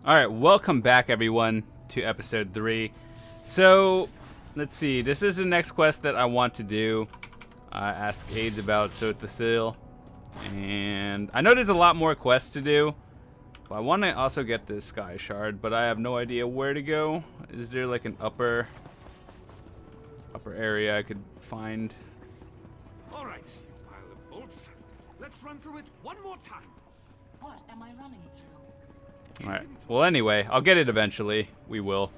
Alright, welcome back everyone to episode 3. So, let's see, this is the next quest that I want to do. Ask aides about Seht the Seal. And I know there's a lot more quests to do. But I want to also get this Sky Shard, but I have no idea where to go. Is there like an upper area I could find? Alright, you pile of bolts. Let's run through it one more time. What am I running through? Alright, well anyway, I'll get it eventually. We will.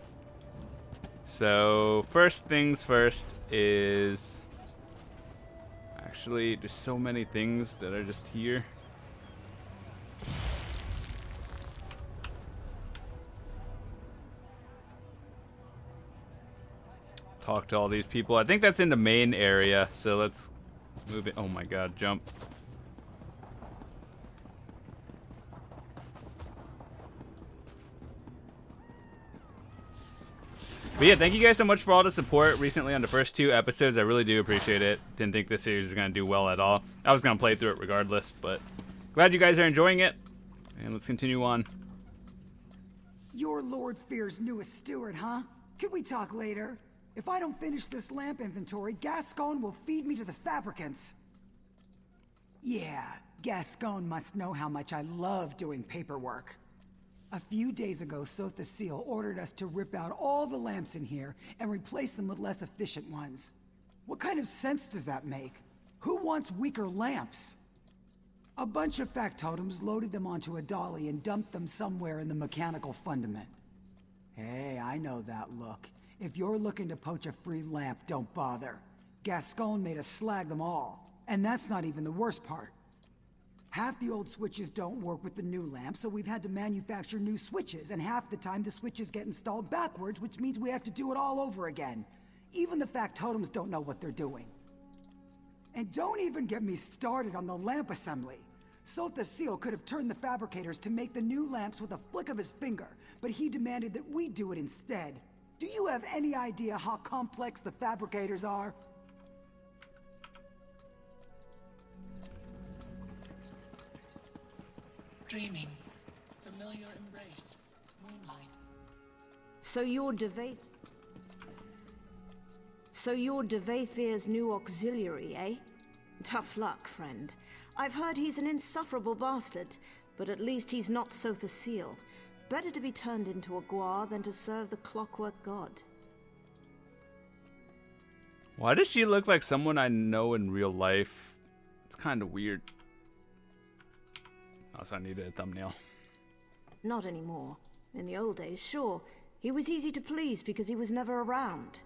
So, first things first is... Actually, there's so many things that are just here. Talk to all these people. I think that's in the main area, so let's move it. Oh my god, jump. But yeah, thank you guys so much for all the support recently on the first 2 episodes. I really do appreciate it. Didn't think this series was going to do well at all. I was going to play through it regardless, but glad you guys are enjoying it. And let's continue on. You're Lord Fear's newest steward, huh? Could we talk later? If I don't finish this lamp inventory, Gascon will feed me to the fabricants. Yeah, Gascon must know how much I love doing paperwork. A few days ago, Seht the Seal ordered us to rip out all the lamps in here and replace them with less efficient ones. What kind of sense does that make? Who wants weaker lamps? A bunch of factotums loaded them onto a dolly and dumped them somewhere in the mechanical fundament. Hey, I know that look. If you're looking to poach a free lamp, don't bother. Gascon made us slag them all. And that's not even the worst part. Half the old switches don't work with the new lamp, so we've had to manufacture new switches, and half the time the switches get installed backwards, which means we have to do it all over again. Even the factotums don't know what they're doing. And don't even get me started on the lamp assembly. Seht the Seal could have turned the fabricators to make the new lamps with a flick of his finger, but he demanded that we do it instead. Do you have any idea how complex the fabricators are? Dreaming. Familiar embrace. Moonlight. So you're Devathir's new auxiliary, eh? Tough luck, friend. I've heard he's an insufferable bastard, but at least he's not Seht the Seal. Better to be turned into a guar than to serve the Clockwork god. Why does she look like someone I know in real life? It's kind of weird. Also, I needed a thumbnail. Not anymore. In the old days, sure. He was easy to please because he was never around.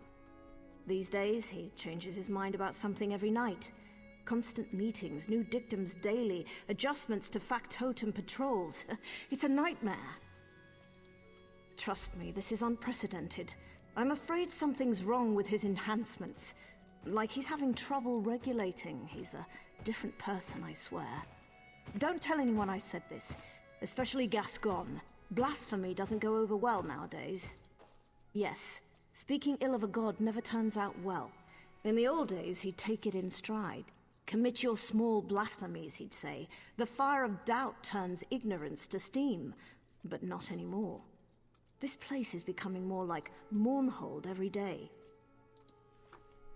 These days, he changes his mind about something every night. Constant meetings, new dictums daily, adjustments to factotum patrols. It's a nightmare. Trust me, this is unprecedented. I'm afraid something's wrong with his enhancements. Like he's having trouble regulating. He's a different person, I swear. Don't tell anyone I said this, especially Gascon. Blasphemy doesn't go over well nowadays. Yes, speaking ill of a god never turns out well. In the old days, he'd take it in stride. Commit your small blasphemies, he'd say. The fire of doubt turns ignorance to steam, but not anymore. This place is becoming more like Mournhold every day.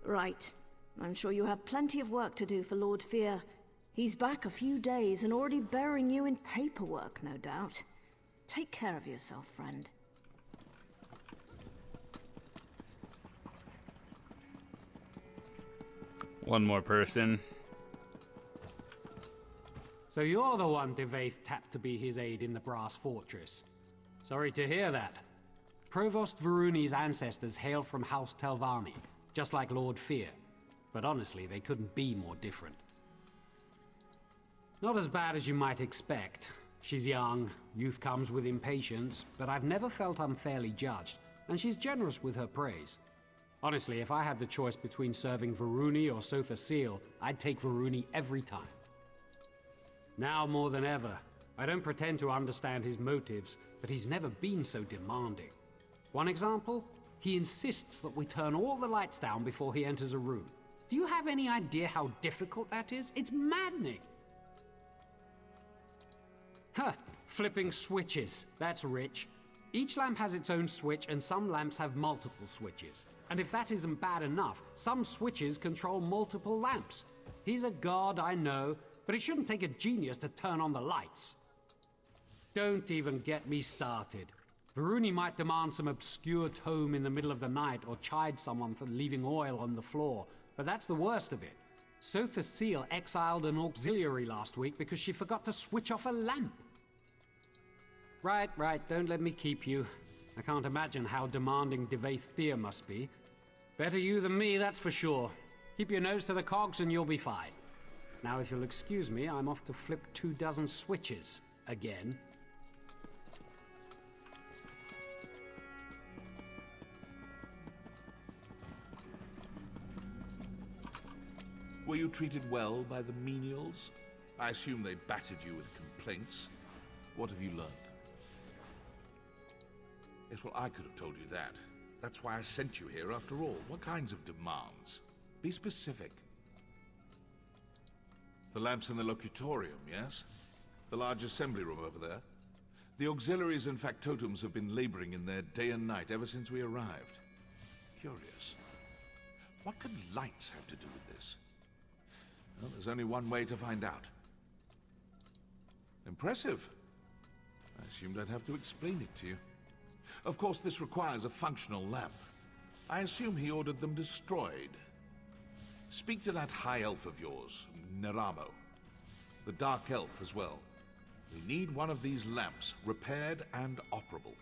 Right. I'm sure you have plenty of work to do for Lord Fear. He's back a few days and already burying you in paperwork, no doubt. Take care of yourself, friend. One more person. So you're the one Devath tapped to be his aide in the Brass Fortress. Sorry to hear that. Provost Varuni's ancestors hail from House Telvanni, just like Lord Fear. But honestly, they couldn't be more different. Not as bad as you might expect. She's young, youth comes with impatience, but I've never felt unfairly judged, and she's generous with her praise. Honestly, if I had the choice between serving Varuni or Seht the Seal, I'd take Varuni every time. Now more than ever, I don't pretend to understand his motives, but he's never been so demanding. One example? He insists that we turn all the lights down before he enters a room. Do you have any idea how difficult that is? It's maddening! Huh, flipping switches. That's rich. Each lamp has its own switch, and some lamps have multiple switches. And if that isn't bad enough, some switches control multiple lamps. He's a god, I know, but it shouldn't take a genius to turn on the lights. Don't even get me started. Varuni might demand some obscure tome in the middle of the night or chide someone for leaving oil on the floor, but that's the worst of it. Sotha Seal exiled an auxiliary last week because she forgot to switch off a lamp. Right, don't let me keep you. I can't imagine how demanding Devaith Fear must be. Better you than me, that's for sure. Keep your nose to the cogs and you'll be fine. Now, if you'll excuse me, I'm off to flip 24 switches again. Were you treated well by the menials? I assume they battered you with complaints. What have you learned? Yes, well, I could have told you that. That's why I sent you here after all. What kinds of demands? Be specific. The lamps in the locutorium, yes? The large assembly room over there? The auxiliaries and factotums have been laboring in there day and night ever since we arrived. Curious. What could lights have to do with this? Well, there's only one way to find out. Impressive. I assumed I'd have to explain it to you. Of course, this requires a functional lamp. I assume he ordered them destroyed. Speak to that high elf of yours, Neramo. The dark elf as well. We need one of these lamps, repaired and operable.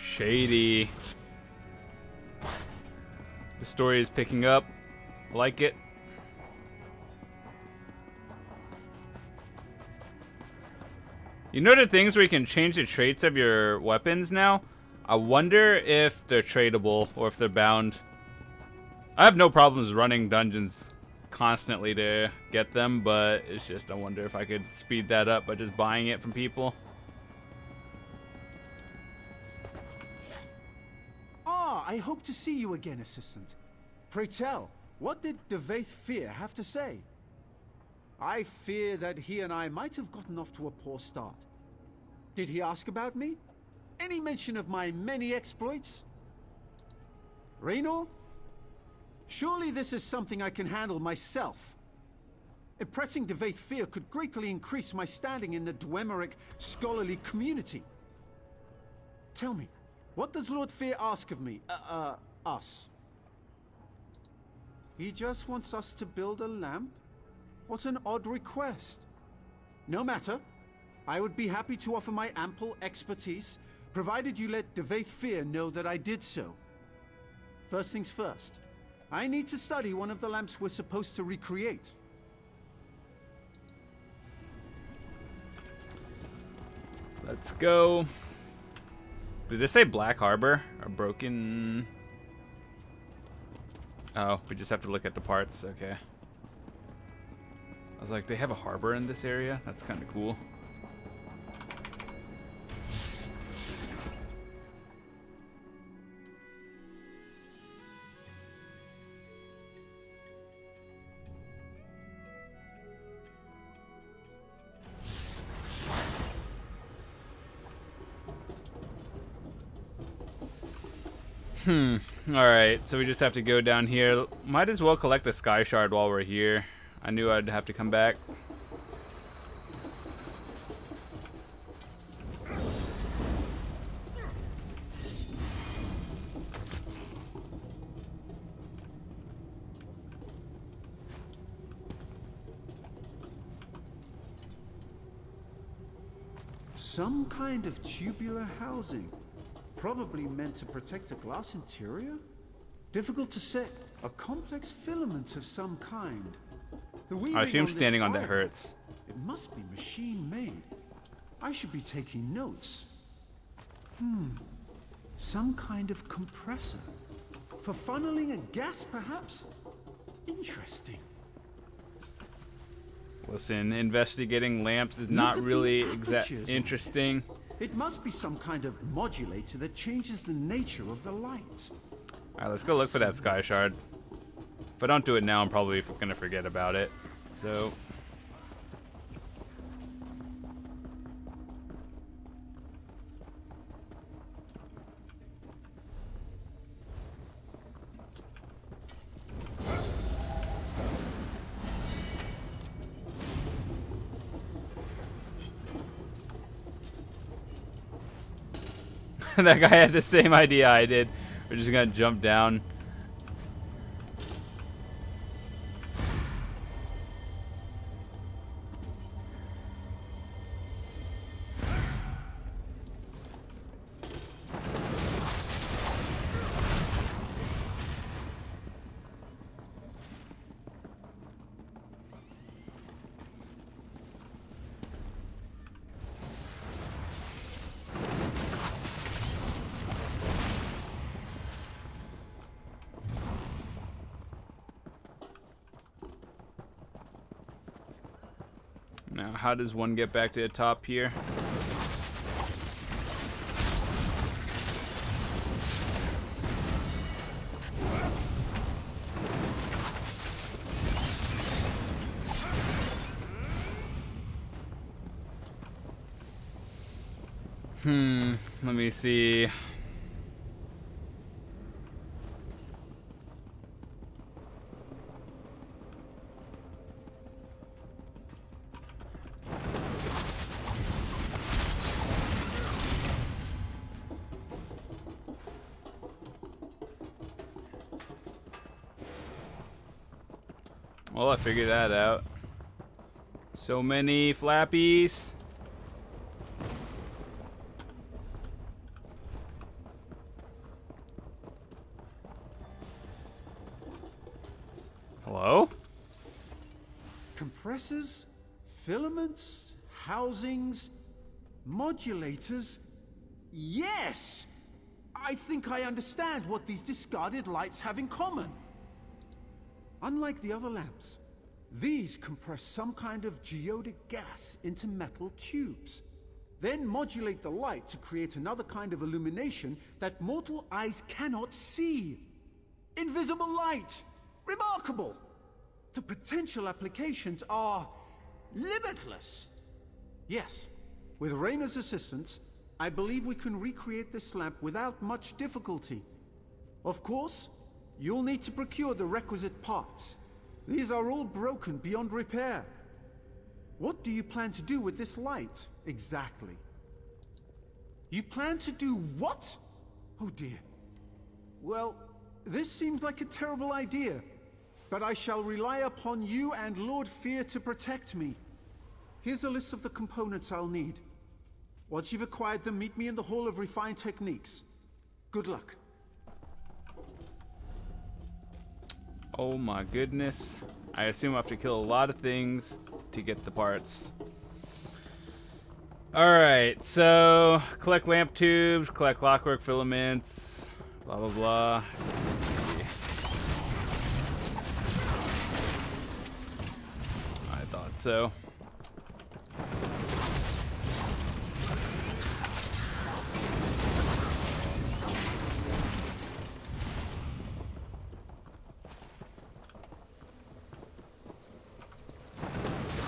Shady. The story is picking up. I like it. You know the things where you can change the traits of your weapons now? I wonder if they're tradable or if they're bound. I have no problems running dungeons constantly to get them, but it's just I wonder if I could speed that up by just buying it from people. Ah, I hope to see you again, Assistant. Pray tell, what did Devaith Fear have to say? I fear that he and I might have gotten off to a poor start. Did he ask about me? Any mention of my many exploits? Raynor? Surely this is something I can handle myself. Impressing Devaith Fear could greatly increase my standing in the Dwemerich scholarly community. Tell me, what does Lord Fear ask of me? Us? He just wants us to build a lamp? What an odd request. No matter. I would be happy to offer my ample expertise, provided you let Devaith Fear know that I did so. First things first. I need to study one of the lamps we're supposed to recreate. Let's go. Did this say Black Harbor? Or broken? Oh, we just have to look at the parts. Okay. I was like, they have a harbor in this area? That's kind of cool. Alright, so we just have to go down here. Might as well collect the Sky Shard while we're here. I knew I'd have to come back. Some kind of tubular housing. Probably meant to protect a glass interior? Difficult to say. A complex filament of some kind. I assume standing on that hurts. It must be machine-made. I should be taking notes. Some kind of compressor. For funneling a gas, perhaps? Interesting. Listen, investigating lamps is not really interesting. It must be some kind of modulator that changes the nature of the light. Alright, let's go look for that Sky Shard. If I don't do it now, I'm probably going to forget about it. So... That guy had the same idea I did. We're just gonna jump down. Now, how does one get back to the top here? Let me see. Well, I figured that out. So many flappies. Hello? Compressors, filaments, housings, modulators. Yes! I think I understand what these discarded lights have in common. Unlike the other lamps, these compress some kind of geodic gas into metal tubes, then modulate the light to create another kind of illumination that mortal eyes cannot see. Invisible light! Remarkable! The potential applications are limitless. Yes, with Rayna's assistance, I believe we can recreate this lamp without much difficulty. Of course, you'll need to procure the requisite parts. These are all broken beyond repair. What do you plan to do with this light, exactly? You plan to do what? Oh dear. Well, this seems like a terrible idea, but I shall rely upon you and Lord Fear to protect me. Here's a list of the components I'll need. Once you've acquired them, meet me in the Hall of Refined Techniques. Good luck. Oh my goodness. I assume I have to kill a lot of things to get the parts. Alright, so collect lamp tubes, collect clockwork filaments, blah blah blah. I thought so.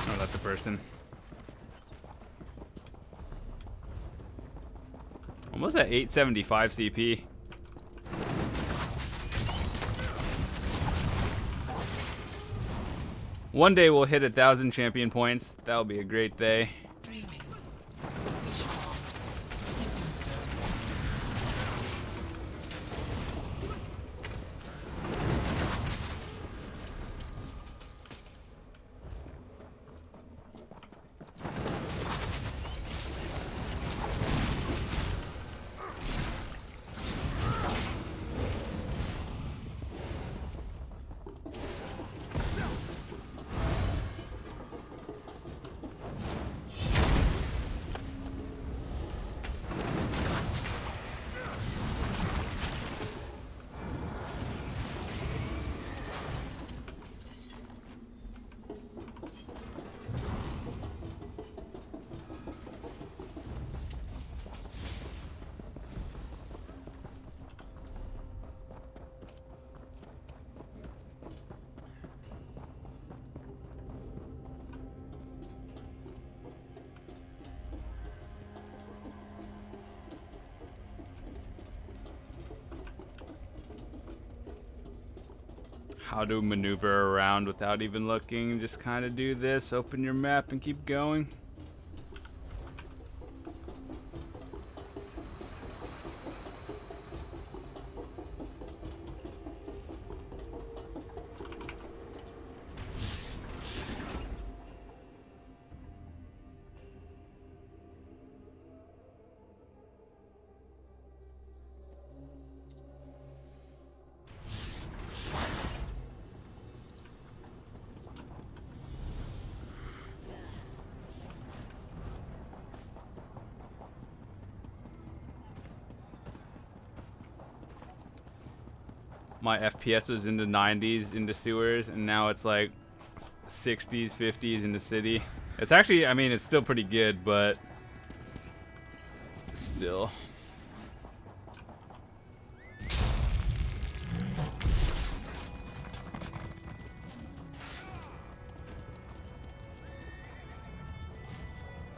Oh, that's a person. Almost at 875 CP. One day we'll hit 1,000 champion points. That'll be a great day. Dreaming. Wish on. Sleeping stone. How to maneuver around without even looking. Just kind of do this, open your map and keep going. my FPS was in the 90s in the sewers, and now it's like 60s, 50s in the city. It's actually, I mean, it's still pretty good, but still.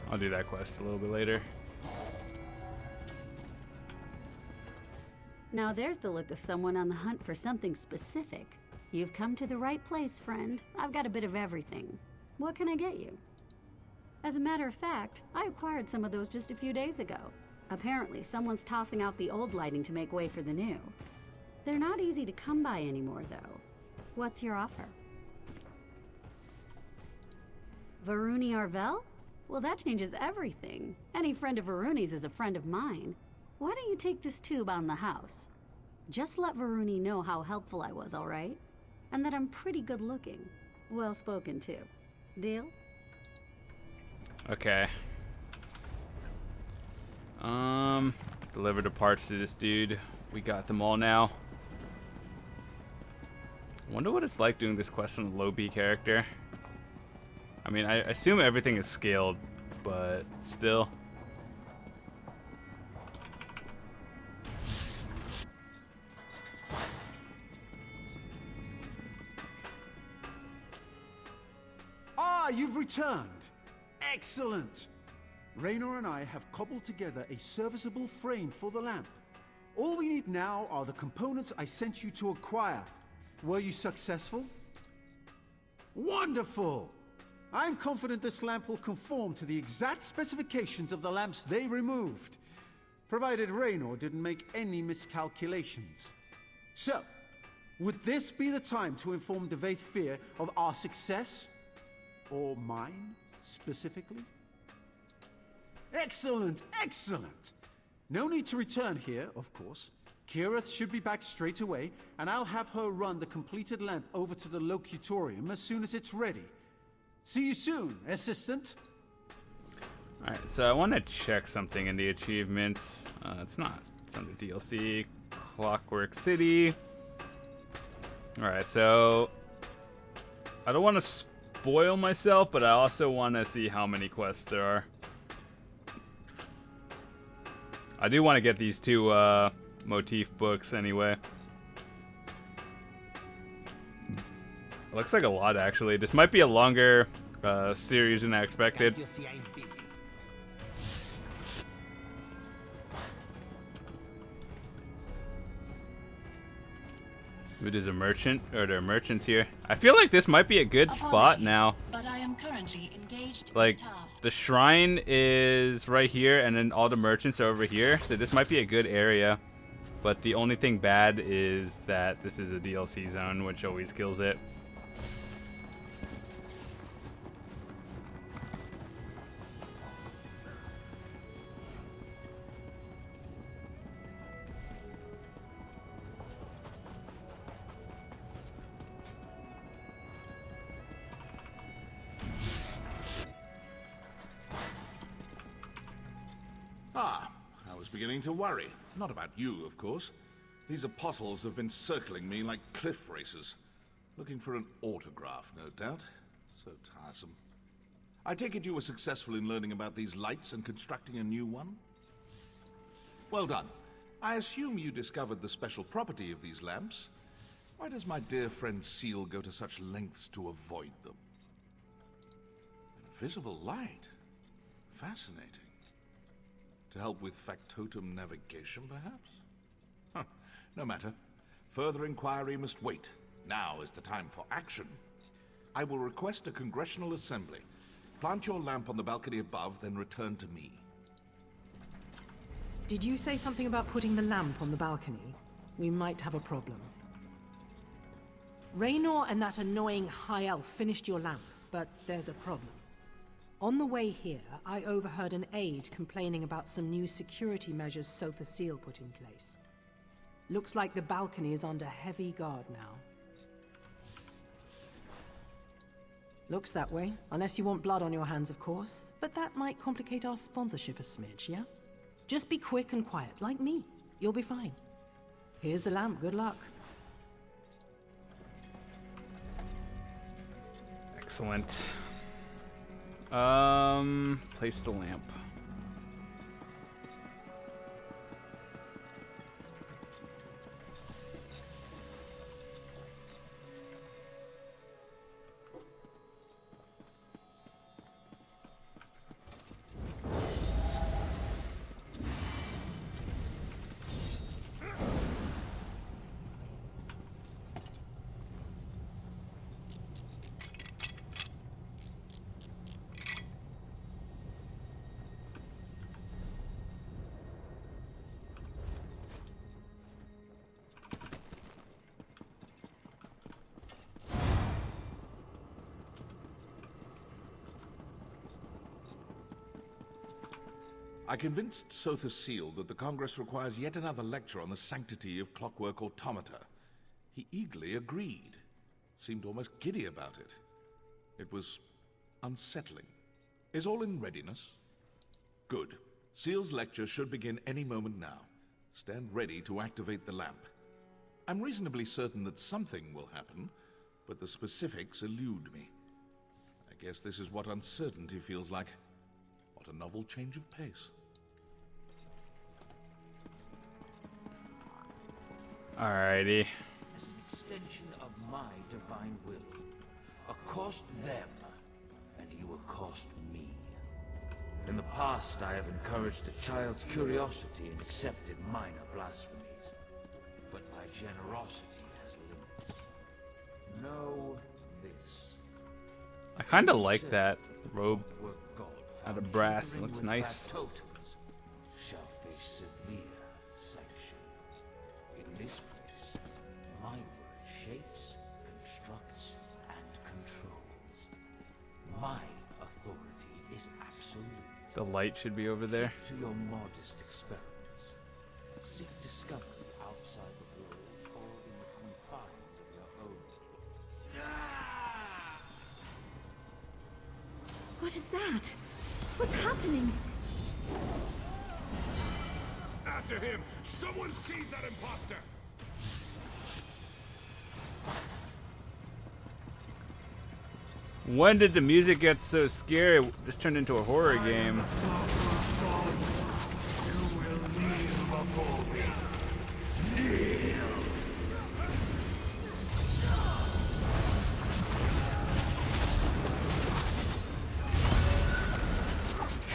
I'll do that quest a little bit later. Now there's the look of someone on the hunt for something specific. You've come to the right place, friend. I've got a bit of everything. What can I get you? As a matter of fact, I acquired some of those just a few days ago. Apparently, someone's tossing out the old lighting to make way for the new. They're not easy to come by anymore, though. What's your offer? Varuni Arvel? Well, that changes everything. Any friend of Varuni's is a friend of mine. Why don't you take this tube on the house? Just let Varuni know how helpful I was, all right? And that I'm pretty good looking. Well spoken, too. Deal? Okay. Deliver the parts to this dude. We got them all now. I wonder what it's like doing this quest on a low B character. I mean, I assume everything is scaled, but still. Ah, you've returned. Excellent. Raynor and I have cobbled together a serviceable frame for the lamp. All we need now are the components I sent you to acquire. Were you successful? Wonderful! I'm confident this lamp will conform to the exact specifications of the lamps they removed, provided Raynor didn't make any miscalculations. So, would this be the time to inform Devaith Fear of our success? Or mine, specifically? Excellent, excellent! No need to return here, of course. Kirith should be back straight away, and I'll have her run the completed lamp over to the locutorium as soon as it's ready. See you soon, assistant. Alright, so I want to check something in the achievements. It's under DLC. Clockwork City. Alright, so I don't want to spoil myself, but I also want to see how many quests there are. I do want to get these two motif books anyway. Looks like a lot, actually. This might be a longer series than I expected. You see, I'm busy. It is a merchant, or there are merchants here. I feel like this might be a good spot now. But I am currently engaged Like, in a task. the shrine is right here, and then all the merchants are over here. So this might be a good area. But the only thing bad is that this is a DLC zone, which always kills it. Ah, I was beginning to worry. Not about you, of course. These apostles have been circling me like cliff racers. Looking for an autograph, no doubt. So tiresome. I take it you were successful in learning about these lights and constructing a new one? Well done. I assume you discovered the special property of these lamps. Why does my dear friend Seal go to such lengths to avoid them? An invisible light? Fascinating. To help with factotum navigation, perhaps? Huh. No matter. Further inquiry must wait. Now is the time for action. I will request a congressional assembly. Plant your lamp on the balcony above, then return to me. Did you say something about putting the lamp on the balcony? We might have a problem. Raynor and that annoying high elf finished your lamp, but there's a problem. On the way here, I overheard an aide complaining about some new security measures Sotha Seal put in place. Looks like the balcony is under heavy guard now. Looks that way, unless you want blood on your hands, of course. But that might complicate our sponsorship a smidge, yeah? Just be quick and quiet, like me. You'll be fine. Here's the lamp, good luck. Excellent. Place the lamp. I convinced Sotha Seal that the Congress requires yet another lecture on the sanctity of clockwork automata. He eagerly agreed. Seemed almost giddy about it. It was unsettling. Is all in readiness? Good. Seal's lecture should begin any moment now. Stand ready to activate the lamp. I'm reasonably certain that something will happen, but the specifics elude me. I guess this is what uncertainty feels like. What a novel change of pace. Alrighty. As an extension of my divine will, accost them, and you accost me. In the past, I have encouraged a child's curiosity and accepted minor blasphemies, but my generosity has limits. Know this. I kind of like that robe out of brass. It looks nice. Totems shall face severe sanction. In this place, my word shapes, constructs, and controls. My authority is absolute. The light should be over there. To your modest experiments, seek discovery outside the walls or in the confines of your own. What is that? What's happening? After him! Someone seize that imposter! When did the music get so scary? It just turned into a horror game.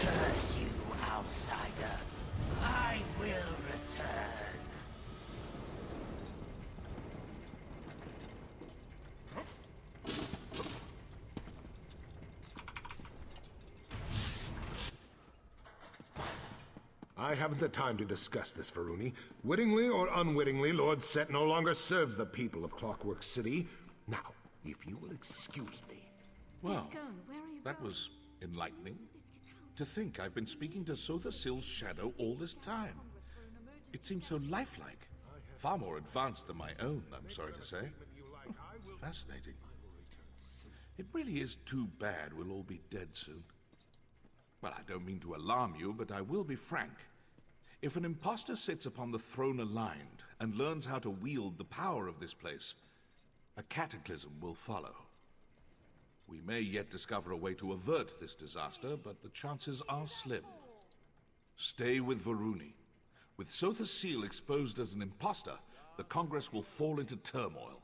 Curse you, outsider. I will return. I haven't the time to discuss this, Varuni. Wittingly or unwittingly, Lord Seht no longer serves the people of Clockwork City. Now, if you will excuse me. Well, that was enlightening. To think I've been speaking to Sotha Seal's shadow all this time. It seems so lifelike. Far more advanced than my own, I'm sorry to say. Fascinating. It really is too bad we'll all be dead soon. Well, I don't mean to alarm you, but I will be frank. If an imposter sits upon the throne aligned and learns how to wield the power of this place, a cataclysm will follow. We may yet discover a way to avert this disaster, but the chances are slim. Stay with Varuni. With Sotha Seal exposed as an imposter, the Congress will fall into turmoil.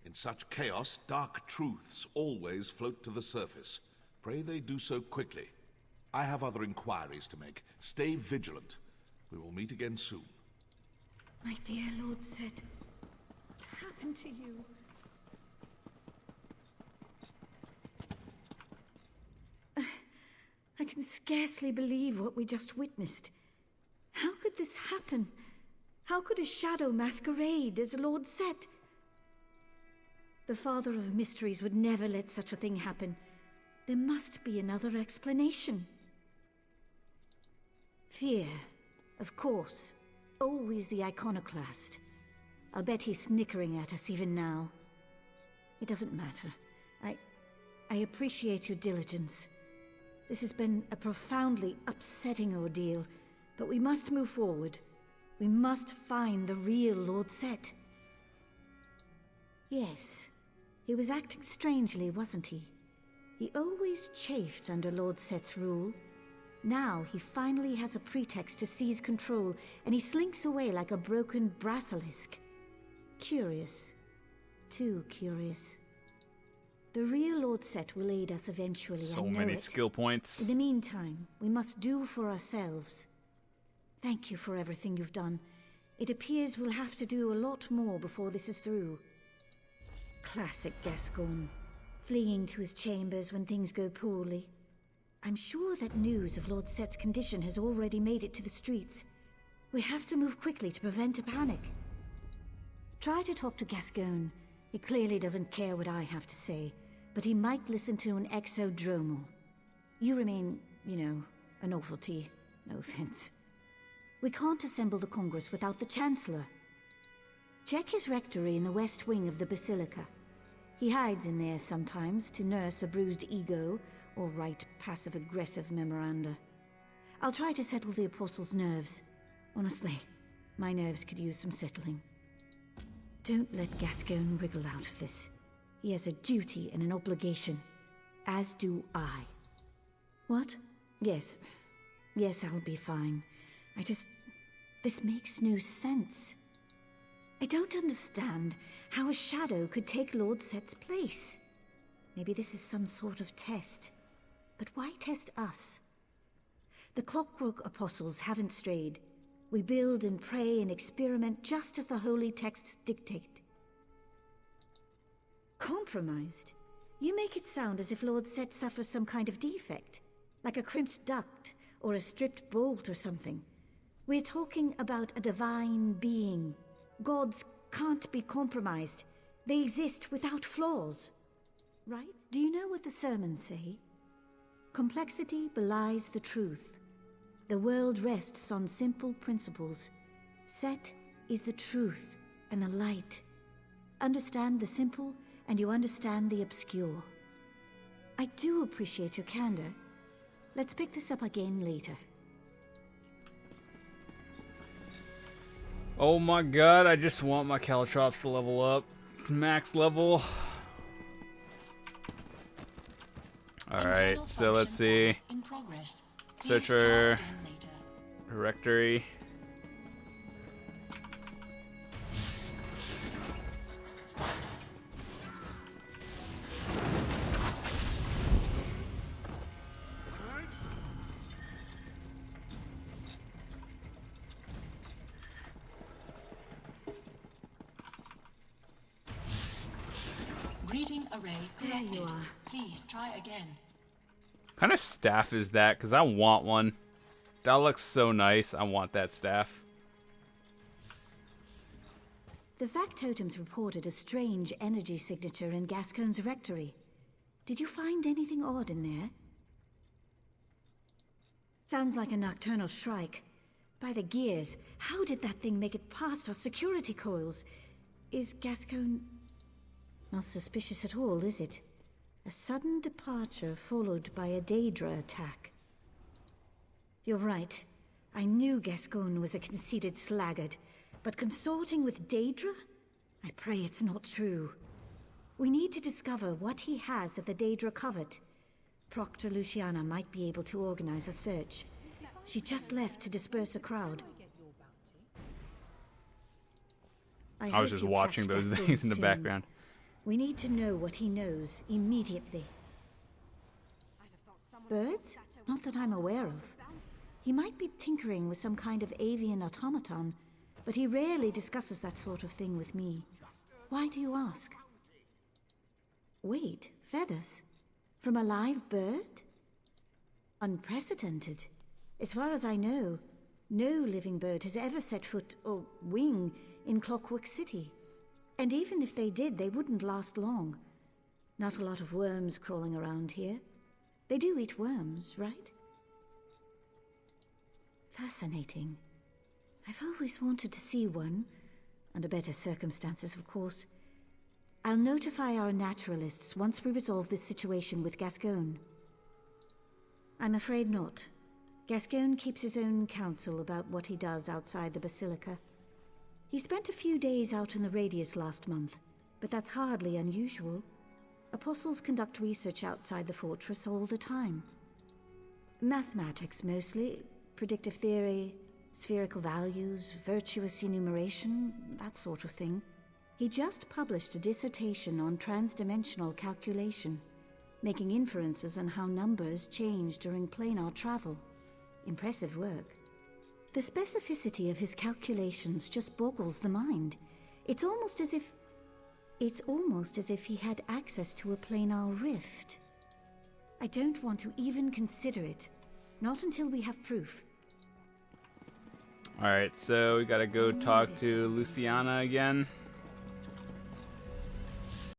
In such chaos, dark truths always float to the surface. Pray they do so quickly. I have other inquiries to make. Stay vigilant. We will meet again soon. My dear Lord Seht, what happened to you? I can scarcely believe what we just witnessed. How could this happen? How could a shadow masquerade as Lord Seht? The Father of Mysteries would never let such a thing happen. There must be another explanation. Fear, of course. Always the iconoclast. I'll bet he's snickering at us even now. It doesn't matter. I appreciate your diligence. This has been a profoundly upsetting ordeal, but we must move forward. We must find the real Lord Seht. Yes, he was acting strangely, wasn't he? He always chafed under Lord Set's rule. Now he finally has a pretext to seize control, and he slinks away like a broken basilisk. Curious. Too curious. The real Lord Set will aid us eventually, So I know many it. skill points. In the meantime, we must do for ourselves. Thank you for everything you've done. It appears we'll have to do a lot more before this is through. Classic Gascoigne. Fleeing to his chambers when things go poorly. I'm sure that news of Lord Set's condition has already made it to the streets. We have to move quickly to prevent a panic. Try to talk to Gascoigne. He clearly doesn't care what I have to say, but he might listen to an exodromal. You remain, a novelty. No offense. We can't assemble the Congress without the Chancellor. Check his rectory in the west wing of the Basilica. He hides in there sometimes to nurse a bruised ego or write passive-aggressive memoranda. I'll try to settle the Apostle's nerves. Honestly, my nerves could use some settling. Don't let Gascoigne wriggle out of this. He has a duty and an obligation, as do I. What? Yes. Yes, I'll be fine. This makes no sense. I don't understand how a shadow could take Lord Set's place. Maybe this is some sort of test. But why test us? The Clockwork Apostles haven't strayed. We build and pray and experiment just as the holy texts dictate. Compromised? You make it sound as if Lord Set suffers some kind of defect, like a crimped duct or a stripped bolt or something. We're talking about a divine being. Gods can't be compromised. They exist without flaws. Right? Do you know what the sermons say? Complexity belies the truth. The world rests on simple principles. Set is the truth and the light. Understand the simple and you understand the obscure. I do appreciate your candor. Let's pick this up again later. Oh my god, I just want my Caltrops to level up. Max level. Alright, so let's see. Search for directory. Greeting array corrected. There you are. Please try again. What kind of staff is that? Because I want one. That looks so nice. I want that staff. The factotums reported a strange energy signature in Gascoigne's rectory. Did you find anything odd in there? Sounds like a nocturnal shrike. By the gears, how did that thing make it past our security coils? Is Gascoigne... not suspicious at all, is it? A sudden departure followed by a Daedra attack. You're right. I knew Gascoigne was a conceited sluggard, but consorting with Daedra? I pray it's not true. We need to discover what he has that the Daedra covet. Proctor Luciana might be able to organize a search. She just left to disperse a crowd. I was just watching those things in the background. We need to know what he knows immediately. Birds? Not that I'm aware of. He might be tinkering with some kind of avian automaton, but he rarely discusses that sort of thing with me. Why do you ask? Wait, feathers? From a live bird? Unprecedented. As far as I know, no living bird has ever set foot or wing in Clockwork City. And even if they did, they wouldn't last long. Not a lot of worms crawling around here. They do eat worms, right? Fascinating. I've always wanted to see one. Under better circumstances, of course. I'll notify our naturalists once we resolve this situation with Gascoigne. I'm afraid not. Gascoigne keeps his own counsel about what he does outside the Basilica. He spent a few days out in the Radius last month, but that's hardly unusual. Apostles conduct research outside the fortress all the time. Mathematics mostly, predictive theory, spherical values, virtuous enumeration, that sort of thing. He just published a dissertation on transdimensional calculation, making inferences on how numbers change during planar travel. Impressive work. The specificity of his calculations just boggles the mind. It's almost as if he had access to a planar rift. I don't want to even consider it. Not until we have proof. Alright, so we gotta go talk to Luciana again.